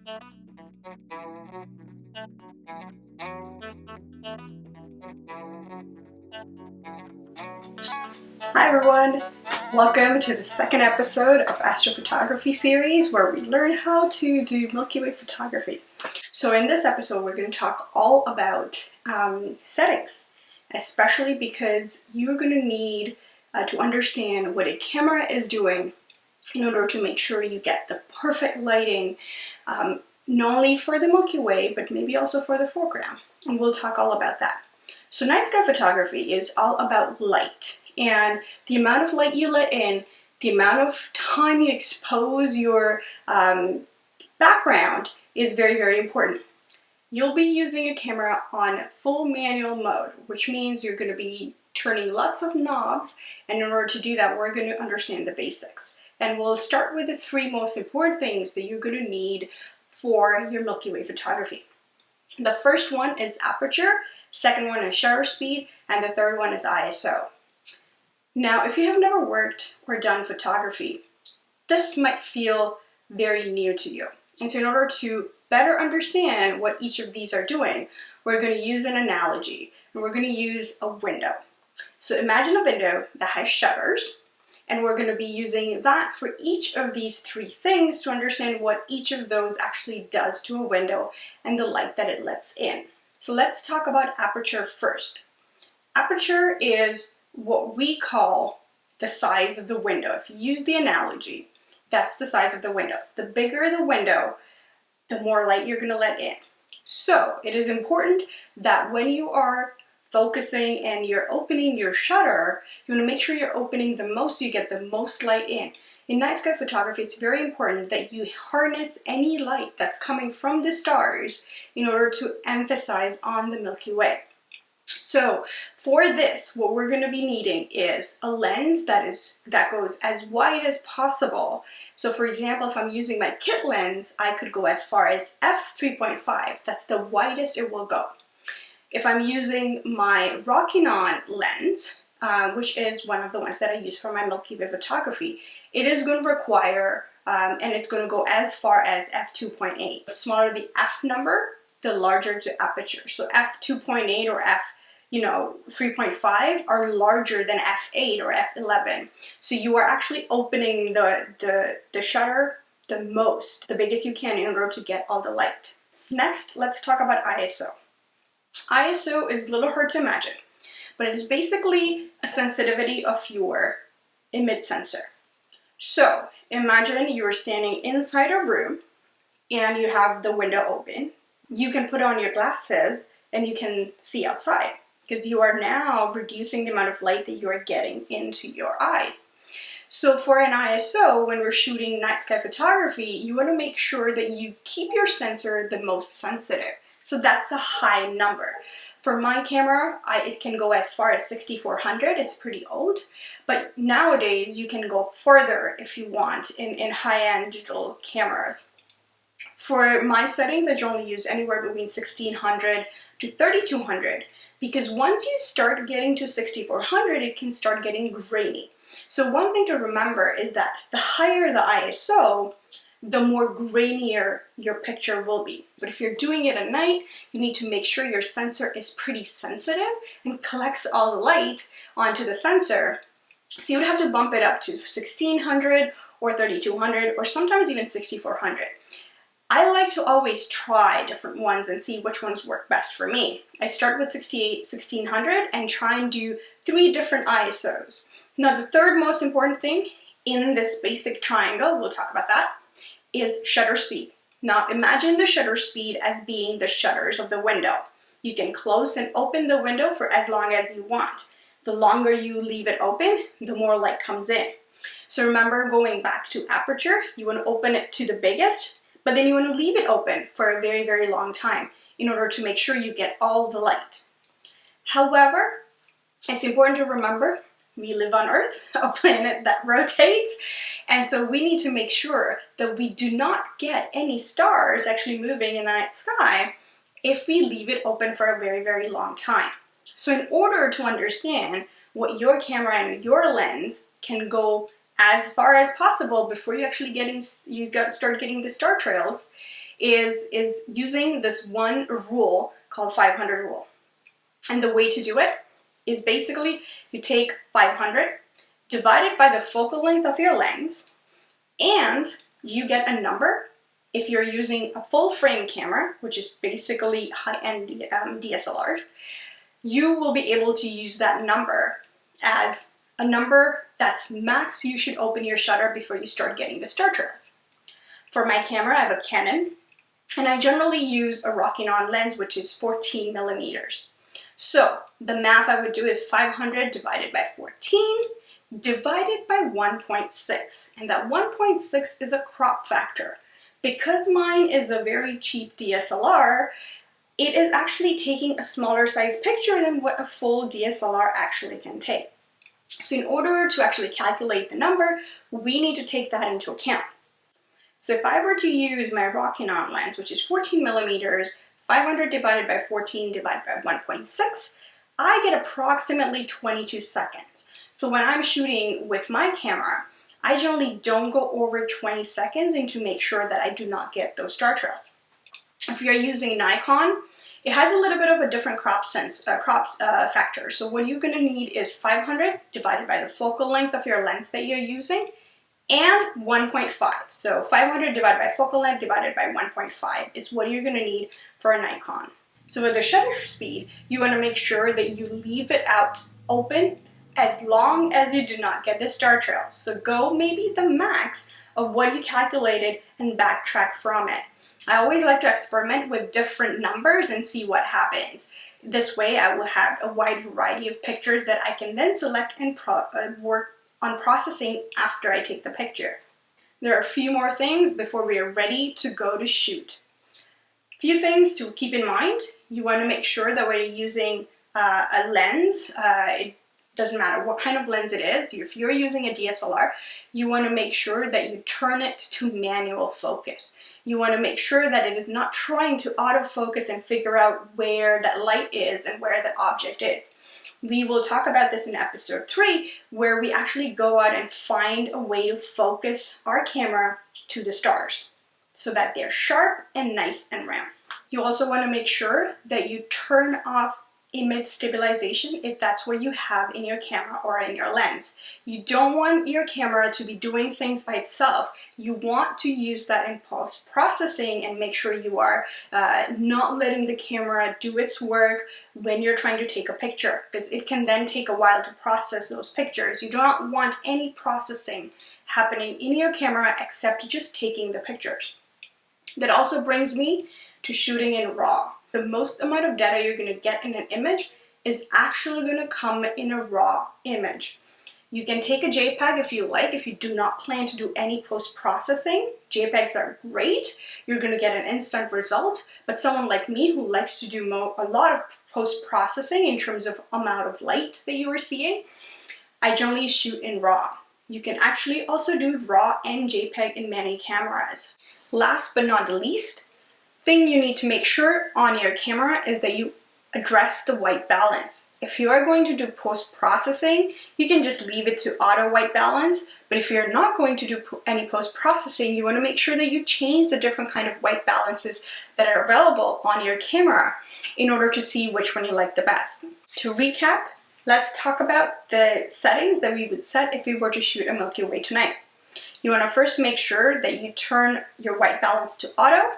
Hi everyone! Welcome to the second episode of Astrophotography Series, where we learn how to do Milky Way photography. So in this episode we're going to talk all about settings, especially because you're going to need to understand what a camera is doing in order to make sure you get the perfect lighting, not only for the Milky Way but maybe also for the foreground, and we'll talk all about that. So night sky photography is all about light, and the amount of light you let in, the amount of time you expose your background is very, very important. You'll be using a camera on full manual mode, which means you're going to be turning lots of knobs, and in order to do that we're going to understand the basics. And we'll start with the three most important things that you're going to need for your Milky Way photography. The first one is aperture, second one is shutter speed, and the third one is ISO. Now, if you have never worked or done photography, this might feel very new to you. And so in order to better understand what each of these are doing, we're going to use an analogy, and we're going to use a window. So imagine a window that has shutters, and we're going to be using that for each of these three things to understand what each of those actually does to a window and the light that it lets in. So let's talk about aperture first. Aperture is what we call the size of the window. If you use the analogy, that's the size of the window. The bigger the window, the more light you're going to let in. So it is important that when you are focusing and you're opening your shutter, you want to make sure you're opening the most so you get the most light in. In night sky photography, it's very important that you harness any light that's coming from the stars in order to emphasize on the Milky Way. So for this, what we're going to be needing is a lens that goes as wide as possible. So for example, if I'm using my kit lens, I could go as far as f3.5. That's the widest it will go. If I'm using my Rokinon lens, which is one of the ones that I use for my Milky Way photography, it is going to require, and it's going to go as far as f2.8. The smaller the f number, the larger the aperture. So f2.8 or f3.5 are larger than f8 or f11. So you are actually opening the shutter the biggest you can in order to get all the light. Next, let's talk about ISO. ISO is a little hard to imagine, but it is basically a sensitivity of your image sensor. So imagine you're standing inside a room and you have the window open. You can put on your glasses and you can see outside because you are now reducing the amount of light that you are getting into your eyes. So for an ISO, when we're shooting night sky photography, you want to make sure that you keep your sensor the most sensitive. So that's a high number. For my camera, it can go as far as 6400. It's pretty old, but nowadays you can go further if you want in high-end digital cameras. For my settings, I generally use anywhere between 1600 to 3200 because once you start getting to 6400, it can start getting grainy. So one thing to remember is that the higher the ISO, the more grainier your picture will be. But if you're doing it at night, you need to make sure your sensor is pretty sensitive and collects all the light onto the sensor. So you would have to bump it up to 1600 or 3200 or sometimes even 6400. I like to always try different ones and see which ones work best for me. I start with 1600 and try and do 3 different ISOs. Now the third most important thing in this basic triangle, we'll talk about that, is shutter speed. Now imagine the shutter speed as being the shutters of the window. You can close and open the window for as long as you want. The longer you leave it open, the more light comes in. So remember, going back to aperture, you want to open it to the biggest, but then you want to leave it open for a very, very long time in order to make sure you get all the light. However, it's important to remember we live on Earth, a planet that rotates, and so we need to make sure that we do not get any stars actually moving in the night sky if we leave it open for a very, very long time. So in order to understand what your camera and your lens can go as far as possible before you actually start getting the star trails, is using this one rule called 500 rule. And the way to do it is basically you take 500, divide it by the focal length of your lens, and you get a number. If you're using a full frame camera, which is basically high-end DSLRs, you will be able to use that number as a number that's max you should open your shutter before you start getting the star trails. For my camera, I have a Canon, and I generally use a Rokinon lens, which is 14 millimeters. So the math I would do is 500 divided by 14 divided by 1.6, and that 1.6 is a crop factor. Because mine is a very cheap DSLR, it is actually taking a smaller size picture than what a full DSLR actually can take. So in order to actually calculate the number, we need to take that into account. So if I were to use my Rokinon lens, which is 14 millimeters, 500 divided by 14 divided by 1.6, I get approximately 22 seconds. So when I'm shooting with my camera, I generally don't go over 20 seconds and to make sure that I do not get those star trails. If you're using Nikon, it has a little bit of a different crop factor. So what you're going to need is 500 divided by the focal length of your lens that you're using and 1.5. So 500 divided by focal length divided by 1.5 is what you're going to need for a Nikon. So with the shutter speed, you want to make sure that you leave it out open as long as you do not get the star trails. So go maybe the max of what you calculated and backtrack from it. I always like to experiment with different numbers and see what happens. This way I will have a wide variety of pictures that I can then select and work on processing after I take the picture. There are a few more things before we are ready to go to shoot. Few things to keep in mind. You want to make sure that when you're using a lens, it doesn't matter what kind of lens it is. If you're using a DSLR, you want to make sure that you turn it to manual focus. You want to make sure that it is not trying to autofocus and figure out where that light is and where that object is. We will talk about this in episode 3, where we actually go out and find a way to focus our camera to the stars so that they're sharp and nice and round. You also want to make sure that you turn off image stabilization if that's what you have in your camera or in your lens. You don't want your camera to be doing things by itself. You want to use that in post-processing and make sure you are not letting the camera do its work when you're trying to take a picture, because it can then take a while to process those pictures. You do not want any processing happening in your camera except just taking the pictures. That also brings me to shooting in RAW. The most amount of data you're going to get in an image is actually going to come in a raw image. You can take a JPEG if you like, if you do not plan to do any post-processing. JPEGs are great. You're going to get an instant result, but someone like me who likes to do a lot of post-processing in terms of amount of light that you are seeing, I generally shoot in RAW. You can actually also do RAW and JPEG in many cameras. Last but not the least, thing you need to make sure on your camera is that you address the white balance. If you are going to do post-processing, you can just leave it to auto white balance, but if you're not going to do any post-processing, you want to make sure that you change the different kind of white balances that are available on your camera in order to see which one you like the best. To recap, let's talk about the settings that we would set if we were to shoot a Milky Way tonight. You want to first make sure that you turn your white balance to auto.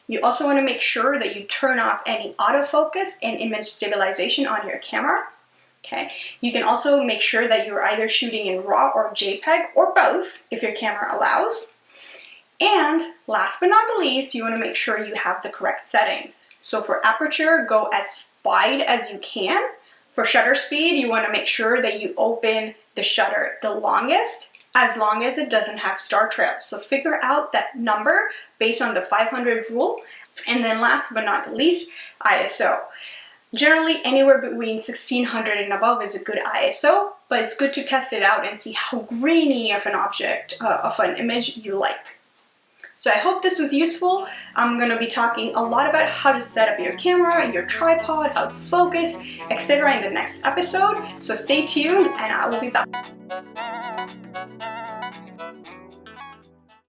You also want to make sure that you turn off any autofocus and image stabilization on your camera. Okay. You can also make sure that you're either shooting in RAW or JPEG or both if your camera allows. And last but not the least, you want to make sure you have the correct settings. So for aperture, go as wide as you can. For shutter speed, you want to make sure that you open the shutter the longest, as long as it doesn't have star trails. So figure out that number based on the 500 rule. And then last but not the least, ISO. Generally, anywhere between 1600 and above is a good ISO, but it's good to test it out and see how grainy of an object, of an image you like. So I hope this was useful. I'm going to be talking a lot about how to set up your camera, your tripod, how to focus, etc. in the next episode. So stay tuned and I will be back.